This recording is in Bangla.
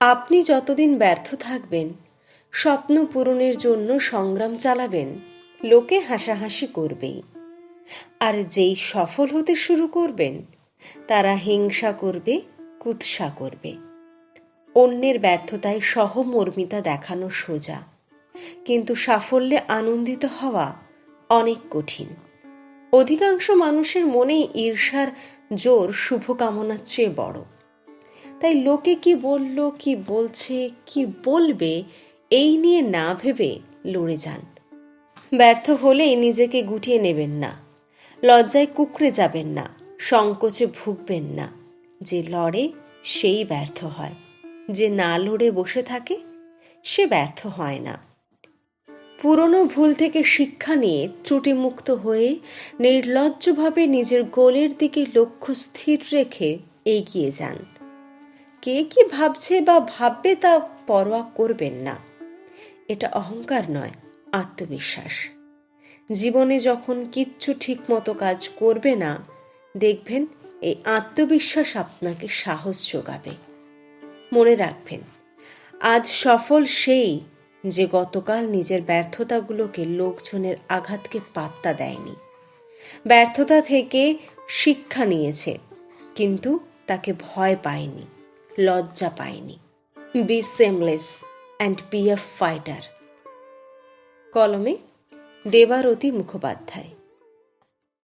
আপনি যতদিন ব্যর্থ থাকবেন, স্বপ্ন পূরণের জন্য সংগ্রাম চালাবেন, লোকে হাসাহাসি করবেই। আর যেই সফল হতে শুরু করবেন, তারা হিংসা করবে, কুৎসা করবে। অন্যের ব্যর্থতায় সহমর্মিতা দেখানো সোজা, কিন্তু সাফল্যে আনন্দিত হওয়া অনেক কঠিন। অধিকাংশ মানুষের মনেই ঈর্ষার জোর শুভকামনার চেয়ে বড়। তাই লোকে কি বলল, কি বলছে, কি বলবে, এই নিয়ে না ভেবে লড়ে যান। ব্যর্থ হলেই নিজেকে গুটিয়ে নেবেন না, লজ্জায় কুঁকড়ে যাবেন না, সংকোচে ভুগবেন না। যে লড়ে সেই ব্যর্থ হয়, যে না লড়ে বসে থাকে সে ব্যর্থ হয় না। পুরনো ভুল থেকে শিক্ষা নিয়ে ত্রুটিমুক্ত হয়ে নির্লজ্জভাবে নিজের গোলের দিকে লক্ষ্য স্থির রেখে এগিয়ে যান। কে কি ভাবছে বা ভাববে তা পরোয়া করবেন না। এটা অহংকার নয়, আত্মবিশ্বাস। জীবনে যখন কিচ্ছু ঠিক মতো কাজ করবে না, দেখবেন এই আত্মবিশ্বাস আপনাকে সাহস যোগাবে। মনে রাখবেন, আজ সফল সেই যে গতকাল নিজের ব্যর্থতাগুলোকে লোকজনের আঘাতকে পাত্তা দেয়নি। ব্যর্থতা থেকে শিক্ষা নিয়েছে, কিন্তু তাকে ভয় পায়নি, লজ্জা পায়নি। Be seamless and be a fighter. কলমে দেবারতী মুখোপাধ্যায়।